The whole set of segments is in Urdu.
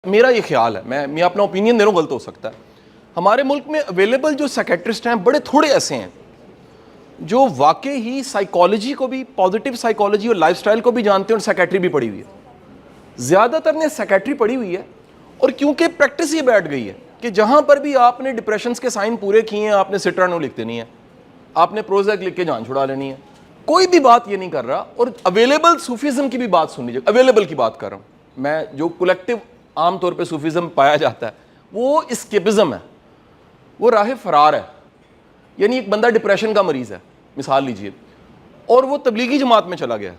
میرا یہ خیال ہے, میں اپنا اوپینین دے رہا ہوں, غلط ہو سکتا ہے. ہمارے ملک میں اویلیبل جو سائیکیٹرسٹ ہیں بڑے تھوڑے ایسے ہیں جو واقعی ہی سائیکالوجی کو بھی, پازیٹیو سائیکالوجی اور لائف سٹائل کو بھی جانتے ہیں اور سائیکیٹری بھی پڑھی ہوئی ہے. زیادہ تر نے سائیکیٹری پڑھی ہوئی ہے, اور کیونکہ پریکٹس یہ بیٹھ گئی ہے کہ جہاں پر بھی آپ نے ڈپریشنز کے سائن پورے کیے ہیں آپ نے سٹرانو لکھ دینی ہے, آپ نے پروزیک لکھ کے جان چھڑا لینی ہے. کوئی بھی بات یہ نہیں کر رہا. اور اویلیبل صوفیزم کی بھی بات سن لیجیے, اویلیبل کی بات کر رہا ہوں میں. جو کولیکٹیو عام طور پہ صوفیزم پایا جاتا ہے وہ اسکیپزم ہے, وہ راہ فرار ہے. یعنی ایک بندہ ڈپریشن کا مریض ہے, مثال لیجئے, اور وہ تبلیغی جماعت میں چلا گیا,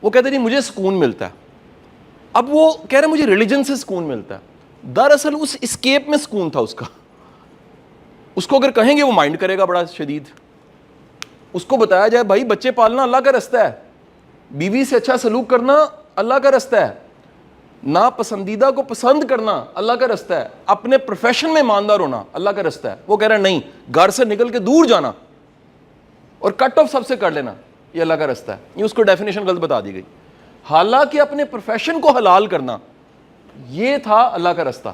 وہ کہتے نہیں مجھے سکون ملتا ہے. اب وہ کہہ رہے مجھے ریلیجن سے سکون ملتا ہے. دراصل اس اسکیپ میں سکون تھا اس کا. اس کو اگر کہیں گے وہ مائنڈ کرے گا بڑا شدید. اس کو بتایا جائے بھائی بچے پالنا اللہ کا رستہ ہے, بیوی سے اچھا سلوک کرنا اللہ کا رستہ ہے, نا پسندیدہ کو پسند کرنا اللہ کا رستہ ہے, اپنے پروفیشن میں ایماندار ہونا اللہ کا رستہ ہے. وہ کہہ رہا ہے نہیں, گھر سے نکل کے دور جانا اور کٹ آف سب سے کر لینا یہ اللہ کا رستہ ہے. یہ اس کو ڈیفینیشن غلط بتا دی گئی. حالانکہ اپنے پروفیشن کو حلال کرنا یہ تھا اللہ کا رستہ.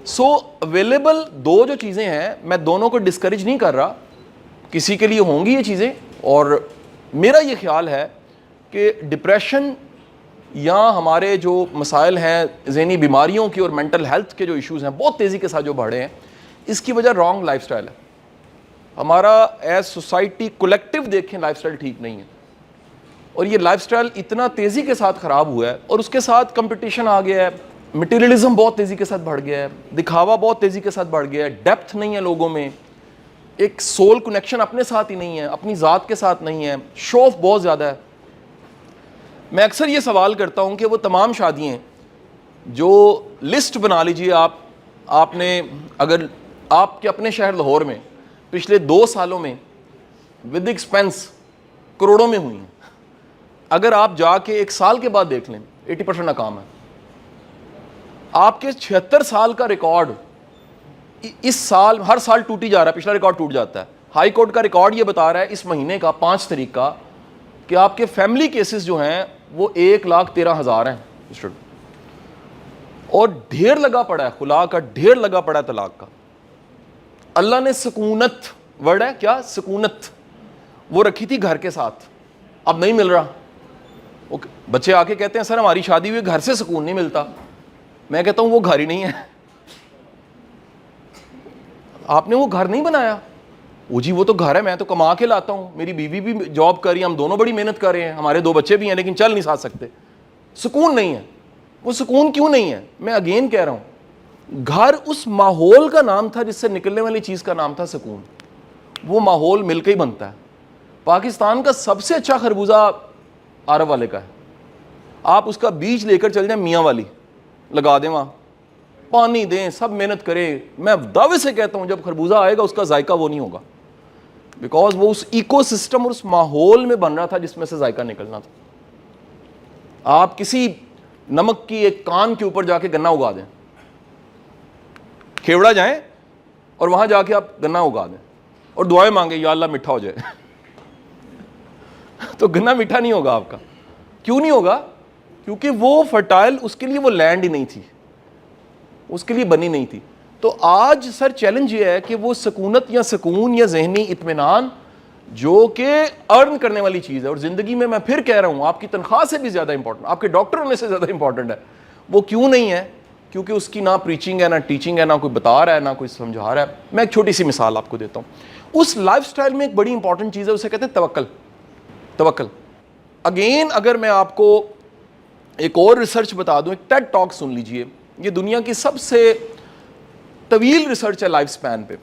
سو اویلیبل دو جو چیزیں ہیں, میں دونوں کو ڈسکریج نہیں کر رہا, کسی کے لیے ہوں گی یہ چیزیں. اور میرا یہ خیال ہے کہ ڈپریشن یا ہمارے جو مسائل ہیں ذہنی بیماریوں کی اور مینٹل ہیلتھ کے جو ایشوز ہیں بہت تیزی کے ساتھ جو بڑھے ہیں, اس کی وجہ رانگ لائف سٹائل ہے. ہمارا ایز سوسائٹی کولیکٹیو دیکھیں لائف سٹائل ٹھیک نہیں ہے, اور یہ لائف سٹائل اتنا تیزی کے ساتھ خراب ہوا ہے, اور اس کے ساتھ کمپٹیشن آ گیا ہے, مٹیریلزم بہت تیزی کے ساتھ بڑھ گیا ہے, دکھاوا بہت تیزی کے ساتھ بڑھ گیا ہے, ڈیپتھ نہیں ہے لوگوں میں, ایک سول کنیکشن اپنے ساتھ ہی نہیں ہے, اپنی ذات کے ساتھ نہیں ہے, شو آف بہت زیادہ ہے. میں اکثر یہ سوال کرتا ہوں کہ وہ تمام شادیاں جو لسٹ بنا لیجئے آپ نے, اگر آپ کے اپنے شہر لاہور میں پچھلے 2 سالوں میں ود ایکسپینس کروڑوں میں ہوئی ہیں, اگر آپ جا کے 1 سال کے بعد دیکھ لیں 80% ناکام ہے. آپ کے 76 سال کا ریکارڈ اس سال ہر سال ٹوٹی جا رہا ہے, پچھلا ریکارڈ ٹوٹ جاتا ہے. ہائی کورٹ کا ریکارڈ یہ بتا رہا ہے اس مہینے کا 5 تاریخ کا کہ آپ کے فیملی کیسز جو ہیں وہ 1,13,000 ہیں, اور ڈھیر لگا پڑا ہے خلا کا, ڈھیر لگا پڑا ہے طلاق کا. اللہ نے سکونت, ورڈ ہے کیا, سکونت, وہ رکھی تھی گھر کے ساتھ, اب نہیں مل رہا. بچے آ کے کہتے ہیں سر ہماری شادی ہوئی گھر سے سکون نہیں ملتا. میں کہتا ہوں وہ گھر ہی نہیں ہے, آپ نے وہ گھر نہیں بنایا. وہ جی وہ تو گھر ہے, میں تو کما کے لاتا ہوں, میری بیوی بھی جاب کر رہی ہے, ہم دونوں بڑی محنت کر رہے ہیں, ہمارے 2 بچے بھی ہیں لیکن چل نہیں ساتھ سکتے. سکون نہیں ہے. وہ سکون کیوں نہیں ہے؟ میں اگین کہہ رہا ہوں, گھر اس ماحول کا نام تھا جس سے نکلنے والی چیز کا نام تھا سکون. وہ ماحول مل کے ہی بنتا ہے. پاکستان کا سب سے اچھا خربوزہ عرب والے کا ہے. آپ اس کا بیج لے کر چل جائیں میاں والی, لگا دیں وہاں, پانی دیں, سب محنت کریں, میں دعوے سے کہتا ہوں جب خربوزہ آئے گا اس کا ذائقہ وہ نہیں ہوگا, بیکاز وہ اس ایکو سسٹم اور اس ماحول میں بن رہا تھا جس میں سے ذائقہ نکلنا تھا. آپ کسی نمک کی ایک کان کے اوپر جا کے گنا اگا دیں, کھیوڑا جائیں اور وہاں جا کے آپ گنا اگا دیں اور دعائیں مانگیں یا اللہ میٹھا ہو جائے تو گنا میٹھا نہیں ہوگا آپ کا. کیوں نہیں ہوگا؟ کیونکہ وہ فرٹائل, اس کے لیے وہ لینڈ ہی نہیں تھی, اس کے لیے بنی نہیں تھی. تو آج سر چیلنج یہ ہے کہ وہ سکونت یا سکون یا ذہنی اطمینان جو کہ ارن کرنے والی چیز ہے, اور زندگی میں پھر کہہ رہا ہوں آپ کی تنخواہ سے بھی زیادہ امپورٹنٹ, آپ کے ڈاکٹر ہونے سے زیادہ امپورٹنٹ ہے, وہ کیوں نہیں ہے؟ کیونکہ اس کی نہ پریچنگ ہے, نہ ٹیچنگ ہے, نہ کوئی بتا رہا ہے, نہ کوئی سمجھا رہا ہے. میں ایک چھوٹی سی مثال آپ کو دیتا ہوں. اس لائف سٹائل میں ایک بڑی امپورٹنٹ چیز ہے, اسے کہتے ہیں توکل. توکل اگین اگر میں آپ کو ایک اور ریسرچ بتا دوں, ایک ٹیڈ ٹاک سن لیجئے, یہ دنیا کی سب سے طویل ریسرچ ہے لائف سپین پہ,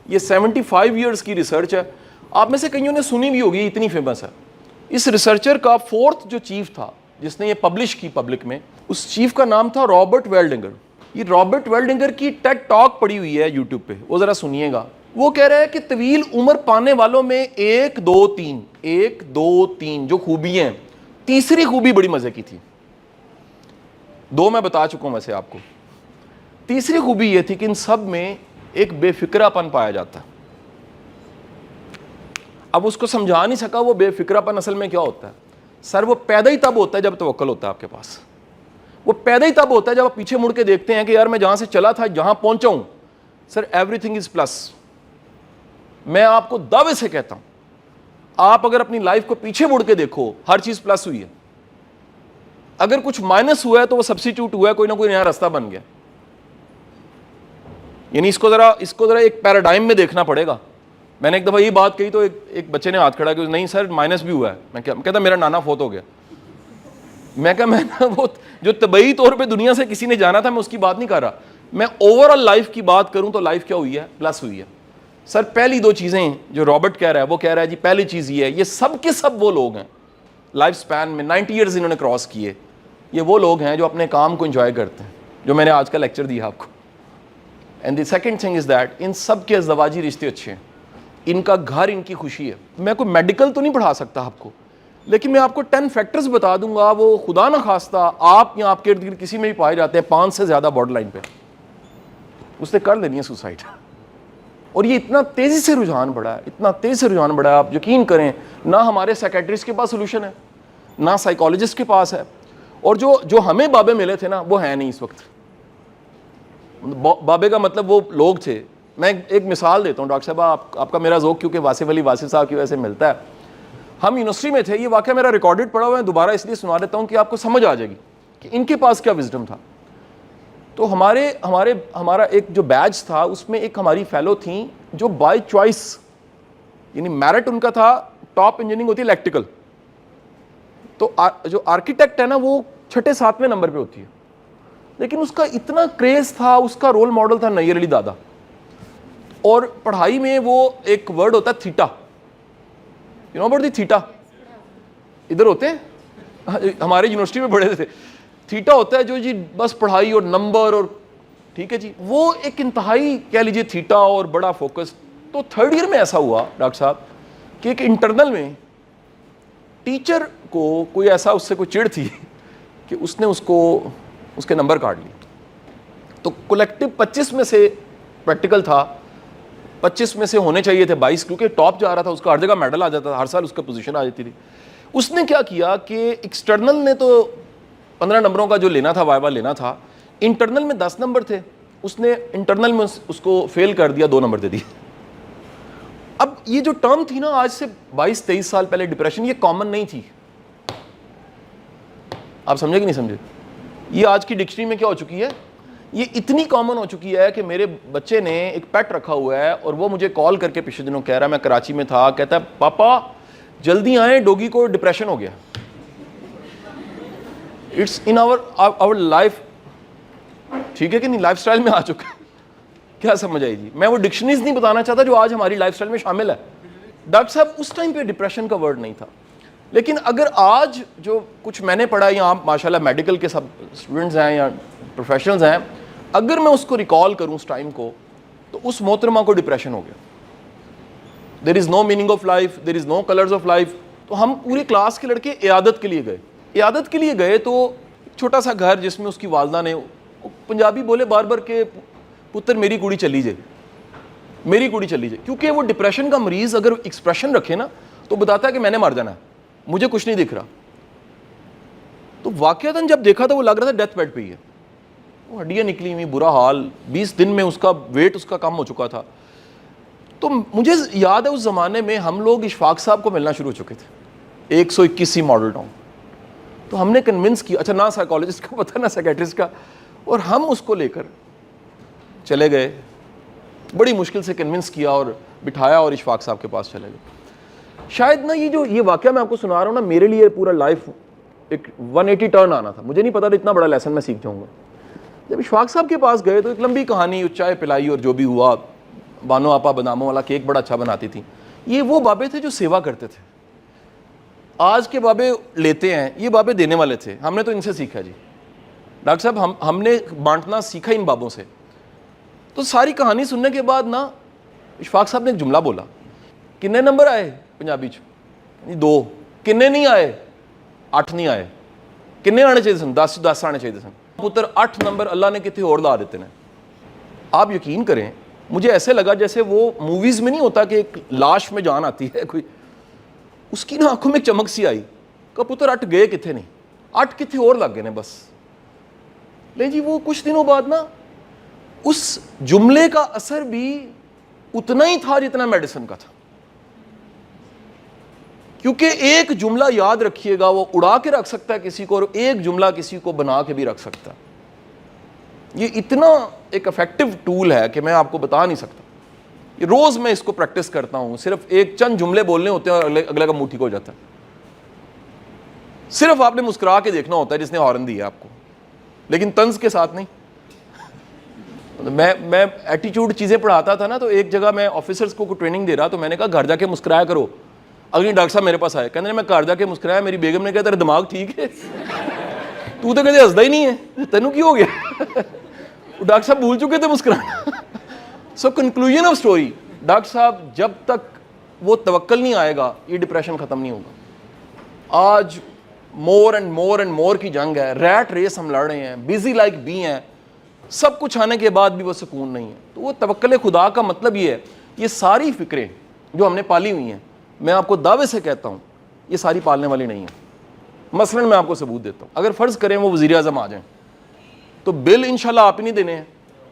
یہ 75 ایئرز کی ریسرچ ہے. آپ میں سے کئیوں نے سنی بھی ہوگی, اتنی فیمس ہے. اس ریسرچر کا 4تھ جو چیف تھا جس نے یہ پبلش کی پبلک میں, اس چیف کا نام تھا رابرٹ ویلڈنگر. یہ رابرٹ ویلڈنگر کی ٹیڈ ٹاک پڑی ہوئی ہے یوٹیوب پہ, وہ ذرا سنیے گا. وہ کہہ رہا ہے کہ طویل عمر پانے والوں میں 1 2 3 جو خوبی ہیں, تیسری خوبی بڑی مزے کی تھی. 2 میں بتا چکا ہوں ویسے آپ کو. تیسری خوبی یہ تھی کہ ان سب میں ایک بے فکرہ پن پایا جاتا ہے. اب اس کو سمجھا نہیں سکا وہ بے فکرہ پن اصل میں کیا ہوتا ہے. سر وہ پیدا ہی تب ہوتا ہے جب توکل ہوتا ہے آپ کے پاس. وہ پیدا ہی تب ہوتا ہے جب آپ پیچھے مڑ کے دیکھتے ہیں کہ یار میں جہاں سے چلا تھا جہاں پہنچا ہوں سر ایوری تھنگ از پلس. میں آپ کو دعوے سے کہتا ہوں آپ اگر اپنی لائف کو پیچھے مڑ کے دیکھو ہر چیز پلس ہوئی ہے. اگر کچھ مائنس ہوا ہے تو وہ سبسٹیوٹ ہوا ہے, کوئی نہ کوئی نیا راستہ بن گیا. یعنی اس کو ذرا ایک پیراڈائم میں دیکھنا پڑے گا. میں نے ایک دفعہ یہ بات کہی تو ایک بچے نے ہاتھ کھڑا کیا, نہیں سر مائنس بھی ہوا ہے. میں کہتا میرا نانا فوت ہو گیا. میں کہا میں وہ جو طبعی طور پہ دنیا سے کسی نے جانا تھا میں اس کی بات نہیں کر رہا, میں اوور آل لائف کی بات کروں تو لائف کیا ہوئی ہے, پلس ہوئی ہے. سر پہلی دو چیزیں جو رابرٹ کہہ رہا ہے وہ کہہ رہا ہے جی پہلی چیز یہ ہے, یہ سب کے سب وہ لوگ ہیں لائف سپین میں 90 ایئرز انہوں نے کراس کیے, یہ وہ لوگ ہیں جو اپنے کام کو انجوائے کرتے ہیں, جو میں نے آج کا لیکچر دیا آپ کو. And the second thing is that ان سب کے ازدواجی رشتے اچھے ہیں, ان کا گھر ان کی خوشی ہے. میں کوئی میڈیکل تو نہیں پڑھا سکتا آپ کو, لیکن میں آپ کو 10 فیکٹرز بتا دوں گا, وہ خدا نہ خواستہ آپ یا آپ کے ارد گرد کسی میں بھی پائے جاتے ہیں 5 سے زیادہ بارڈر لائن پہ, اس نے کر لینی ہے سوسائڈ. اور یہ اتنا تیزی سے رجحان بڑھا ہے, اتنا تیزی سے رجحان بڑھا ہے, آپ یقین کریں نہ ہمارے سائیکیٹرسٹ کے پاس سولوشن ہے نہ سائیکالوجسٹ کے پاس ہے, اور جو ہمیں بابے ملے تھے نا وہ ہیں نہیں اس وقت. بابے کا مطلب وہ لوگ تھے. میں ایک مثال دیتا ہوں ڈاکٹر صاحب, آپ کا میرا ذوق کیونکہ واصف علی واصف صاحب کی وجہ سے ملتا ہے. ہم یونیورسٹی میں تھے, یہ واقعہ میرا ریکارڈڈ پڑا ہوا ہے, دوبارہ اس لیے سنا دیتا ہوں کہ آپ کو سمجھ آ جائے گی کہ ان کے پاس کیا وزڈم تھا. تو ہمارا ایک جو بیچ تھا اس میں ایک ہماری فیلو تھیں جو بائی چوائس یعنی میرٹ ان کا تھا ٹاپ انجینئرنگ ہوتی ہے الیکٹریکل, تو جو آرکیٹیکٹ ہے نا وہ 6 7ویں نمبر پہ ہوتی ہے, لیکن اس کا اتنا کریز تھا, اس کا رول ماڈل تھا نیئر علی دادا. اور پڑھائی میں وہ ایک ورڈ ہوتا ہے theta, you know about the theta, ادھر ہوتے ہیں ہمارے یونیورسٹی میں پڑھے تھے. تھیٹا ہوتا ہے جو جی بس پڑھائی اور نمبر اور ٹھیک ہے جی, وہ ایک انتہائی کہہ لیجیے تھیٹا اور بڑا فوکس. تو 3rd ایئر میں ایسا ہوا ڈاکٹر صاحب کہ ایک انٹرنل میں ٹیچر کو کوئی ایسا اس سے کوئی چڑ تھی کہ اس نے اس کے نمبر کاٹ لیے. تو کولیکٹیو 25 میں سے پریکٹیکل تھا, 25 میں سے ہونے چاہیے تھے 22, کیونکہ ٹاپ جا رہا تھا اس کا ہر جگہ میڈل آ جاتا تھا, ہر سال اس کا پوزیشن آ جاتی تھی. اس نے کیا کیا کہ ایکسٹرنل نے تو 15 نمبروں کا جو لینا تھا وائوا لینا تھا, انٹرنل میں 10 نمبر تھے, اس نے انٹرنل میں اس کو فیل کر دیا, 2 نمبر دے دیے. اب یہ جو ٹرم تھی نا آج سے 22-23 سال پہلے ڈپریشن, یہ کامن نہیں تھی. آپ سمجھے کہ نہیں سمجھے؟ یہ آج کی ڈکشنری میں کیا ہو چکی ہے, یہ اتنی کامن ہو چکی ہے کہ میرے بچے نے ایک پیٹ رکھا ہوا ہے اور وہ مجھے کال کر کے پچھلے دنوں کہہ رہا ہے, میں کراچی میں تھا, کہتا ہے پاپا جلدی آئیں ڈوگی کو ڈپریشن ہو گیا. اٹس ان آور لائف, ٹھیک ہے کہ نہیں, لائف سٹائل میں آ چکا ہے. کیا سمجھ آئی جی؟ میں وہ ڈکشنریز نہیں بتانا چاہتا جو آج ہماری لائف سٹائل میں شامل ہے. ڈاکٹر صاحب اس ٹائم پہ ڈپریشن کا ورڈ نہیں تھا, لیکن اگر آج جو کچھ میں نے پڑھا, یا آپ ماشاءاللہ میڈیکل کے سب اسٹوڈنٹس ہیں یا پروفیشنلز ہیں, اگر میں اس کو ریکال کروں اس ٹائم کو, تو اس محترمہ کو ڈپریشن ہو گیا. There is no meaning of life, there is no colours of life. تو ہم پوری کلاس کے لڑکے عیادت کے لیے گئے تو چھوٹا سا گھر جس میں اس کی والدہ نے پنجابی بولے بار بار کہ پتر میری کڑی چلی جائے, میری کڑی چلی جائے. کیونکہ وہ ڈپریشن کا مریض اگر ایکسپریشن رکھے نا تو بتاتا ہے کہ میں نے مر جانا ہے, مجھے کچھ نہیں دکھ رہا. تو واقعتاً جب دیکھا تو وہ لگ رہا تھا ڈیتھ بیڈ پہ ہی ہے, وہ ہڈیاں نکلی ہوئی, برا حال, 20 دن میں اس کا ویٹ اس کا کم ہو چکا تھا. تو مجھے یاد ہے اس زمانے میں ہم لوگ اشفاق صاحب کو ملنا شروع ہو چکے تھے 121 ماڈل ٹاؤن. تو ہم نے کنونس کیا, اچھا نہ سائیکالوجسٹ کا پتہ نہ سائیکیٹرسٹ کا, اور ہم اس کو لے کر چلے گئے, بڑی مشکل سے کنونس کیا اور بٹھایا اور اشفاق صاحب کے پاس چلے گئے. شاید نا یہ واقعہ میں آپ کو سنا رہا ہوں نا, میرے لیے پورا لائف ایک 180 ٹرن آنا تھا. مجھے نہیں پتا تھا اتنا بڑا لیسن میں سیکھ جاؤں گا. جب اشفاق صاحب کے پاس گئے تو ایک لمبی کہانی, چائے پلائی اور جو بھی ہوا, بانو آپا باداموں والا کیک بڑا اچھا بناتی تھی. یہ وہ بابے تھے جو سیوا کرتے تھے. آج کے بابے لیتے ہیں, یہ بابے دینے والے تھے. ہم نے تو ان سے سیکھا جی ڈاکٹر صاحب, ہم نے بانٹنا سیکھا ان بابوں سے. تو ساری کہانی سننے کے بعد نا اشفاق صاحب نے ایک جملہ بولا, کنے نمبر آئے پنجابی 2, کنے نہیں آئے 8 نہیں آئے, کنے آنے چاہیے سن 10 آنے چاہیے سن. پتر 8 نمبر اللہ نے کتنے اور لا دیتے ہیں. آپ یقین کریں مجھے ایسے لگا جیسے وہ موویز میں نہیں ہوتا کہ ایک لاش میں جان آتی ہے کوئی, اس کی نا آنکھوں میں چمک سی آئی کہ پتر 8 گئے کتنے نہیں, 8 کتنے اور لگ گئے نے بس. نہیں جی وہ کچھ دنوں بعد نا اس جملے کا اثر بھی اتنا ہی تھا جتنا میڈیسن کا تھا. کیونکہ ایک جملہ یاد رکھیے گا وہ اڑا کے رکھ سکتا ہے کسی کو, اور ایک جملہ کسی کو بنا کے بھی رکھ سکتا ہے. یہ اتنا ایک افیکٹو ٹول ہے کہ میں آپ کو بتا نہیں سکتا. یہ روز میں اس کو پریکٹس کرتا ہوں, صرف ایک چند جملے بولنے ہوتے ہیں اور اگلے کا منہ ٹھیک ہو جاتا ہے. صرف آپ نے مسکرا کے دیکھنا ہوتا ہے جس نے ہارن دی ہے آپ کو, لیکن طنز کے ساتھ نہیں. میں ایٹیٹیوڈ چیزیں پڑھاتا تھا نا, تو ایک جگہ میں آفیسرز کو ٹریننگ دے رہا, تو میں نے کہا گھر جا کے مسکرایا کرو. اگلی ڈاکٹر صاحب میرے پاس آئے, کہنے میں گھر جا کے مسکرایا, میری بیگم نے کہا تیرا دماغ ٹھیک ہے, تو کہتے ہنسدا ہی نہیں ہے, تینوں کی ہو گیا. ڈاکٹر صاحب بھول چکے تھے مسکرانا. سو کنکلوژن آف اسٹوری, ڈاکٹر صاحب جب تک وہ توکل نہیں آئے گا یہ ڈپریشن ختم نہیں ہوگا. آج مور اینڈ مور کی جنگ ہے, ریٹ ریس ہم لڑ رہے ہیں, بزی لائک بی ہیں, سب کچھ آنے کے بعد بھی وہ سکون نہیں ہے. تو وہ توکل خدا کا مطلب یہ ہے, یہ ساری فکریں جو ہم نے پالی ہوئی ہیں, میں آپ کو دعوے سے کہتا ہوں یہ ساری پالنے والی نہیں ہیں. مثلا میں آپ کو ثبوت دیتا ہوں, اگر فرض کریں وہ وزیر اعظم آ جائیں تو بل انشاءاللہ آپ ہی نہیں دینے ہیں,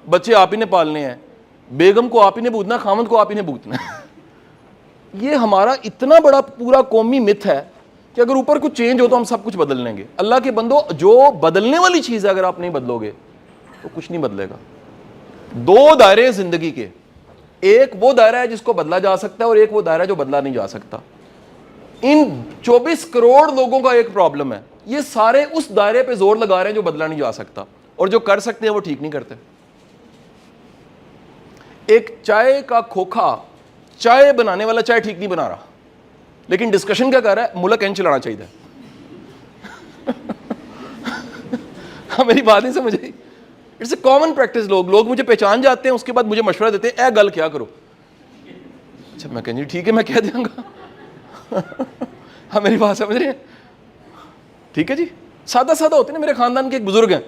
بچے آپ ہی نے پالنے ہیں, بیگم کو آپ ہی نے بھوتنا, خامند کو آپ ہی نے بھوتنا. یہ ہمارا اتنا بڑا پورا قومی مت ہے کہ اگر اوپر کچھ چینج ہو تو ہم سب کچھ بدل لیں گے. اللہ کے بندو, جو بدلنے والی چیز ہے اگر آپ نہیں بدلو گے تو کچھ نہیں بدلے گا. دو دائرے زندگی کے, ایک وہ دائرہ ہے جس کو بدلا جا سکتا ہے اور ایک وہ دائرہ جو بدلا نہیں جا سکتا. ان 24 کروڑ لوگوں کا ایک پرابلم ہے, یہ سارے اس دائرے پہ زور لگا رہے ہیں جو بدلا نہیں جا سکتا, اور جو کر سکتے ہیں وہ ٹھیک نہیں کرتے. ایک چائے کا کھوکھا, چائے بنانے والا چائے ٹھیک نہیں بنا رہا, لیکن ڈسکشن کیا کر رہا ہے, ملک این چلانا چاہیے. ہاں میری بات نہیں سمجھ آئی. It's a common practice. لوگ مجھے پہچان جاتے ہیں, اس کے بعد مجھے مشورہ دیتے ہیں, اے گل کیا کرو. اچھا میں کہیں جی ٹھیک ہے میں کہہ دوں گا. ہاں میری بات سمجھ رہے ہیں, ٹھیک ہے جی. سادہ سادہ ہوتے ہیں. میرے خاندان کے ایک بزرگ ہیں,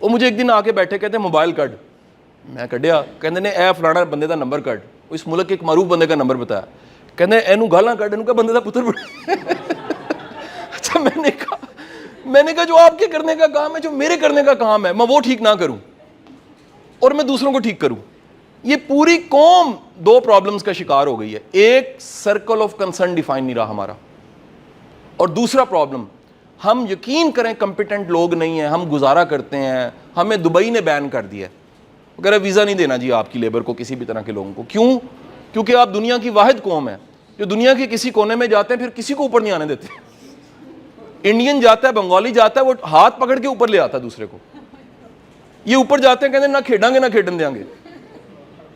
وہ مجھے ایک دن آ کے بیٹھے, کہتے ہیں موبائل کڈ. میں کڈیا, کہتے نے اے فلانا بندے کا نمبر کڈ. اس ملک کے ایک معروف بندے کا نمبر بتایا, کہتے اینو گالاں کڈ, اینو کہ بندے کا پتر بڑے. اچھا میں نے کہا جو آپ کے کرنے کا کام ہے, جو میرے کرنے کا کام ہے, میں وہ ٹھیک نہ کروں اور میں دوسروں کو ٹھیک کروں. یہ پوری قوم دو پرابلمز کا شکار ہو گئی ہے. ایک سرکل آف کنسرن ڈیفائن نہیں رہا ہمارا, اور دوسرا پرابلم ہم یقین کریں کمپیٹنٹ لوگ نہیں ہیں, ہم گزارا کرتے ہیں. ہمیں دبئی نے بین کر دیا ہے, وہ کہہ رہا ویزا نہیں دینا جی آپ کی لیبر کو, کسی بھی طرح کے لوگوں کو. کیوں؟ کیونکہ آپ دنیا کی واحد قوم ہے جو دنیا کے کسی کونے میں جاتے ہیں پھر کسی کو اوپر نہیں آنے دیتے. انڈین جاتا ہے, بنگالی جاتا ہے, وہ ہاتھ پکڑ کے اوپر لے آتا ہے دوسرے کو. یہ اوپر جاتے ہیں, کہتے ہیں نہ کھیڈیں گے نہ کھیڈن دیں گے.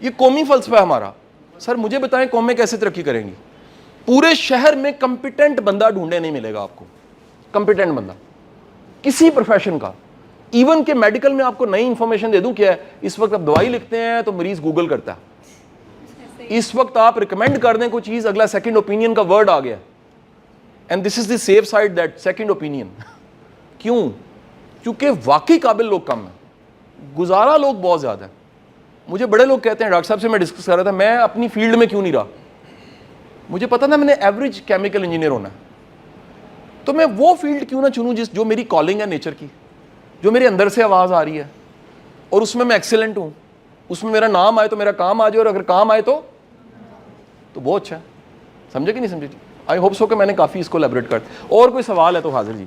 یہ قومی فلسفہ ہے ہمارا. سر مجھے بتائیں قومیں کیسے ترقی کریں گی؟ پورے شہر میں کمپیٹنٹ بندہ ڈھونڈے نہیں ملے گا آپ کو, کمپیٹنٹ بندہ کسی پروفیشن کا. ایون کہ میڈیکل میں آپ کو نئی انفارمیشن دے دوں کیا ہے, اس وقت آپ دوائی لکھتے ہیں تو مریض گوگل کرتا ہے. اس وقت آپ ریکمینڈ کر دیں کوئی چیز, اگلا سیکنڈ اوپینین کا ورڈ آ گیا, and this is the safe side that second opinion. کیوں؟ کیونکہ واقعی قابل لوگ کم ہیں, گزارا لوگ بہت زیادہ ہیں. مجھے بڑے لوگ کہتے ہیں, ڈاکٹر صاحب سے میں ڈسکس کر رہا تھا, میں اپنی فیلڈ میں کیوں نہیں رہا. مجھے پتا تھا میں نے ایوریج کیمیکل انجینئر ہونا ہے, تو میں وہ فیلڈ کیوں نہ چنوں جو میری کالنگ ہے نیچر کی, جو میرے اندر سے آواز آ رہی ہے, اور اس میں ایکسیلنٹ ہوں. اس میں میرا نام آئے تو میرا کام آ جائے, اور اگر کام آئے تو بہت اچھا ہے. سمجھے کہ نہیں سمجھے؟ آئی ہوپ سو کہ میں نے کافی اس کو ایلیبریٹ کر. اور کوئی سوال ہے تو حاضر جی.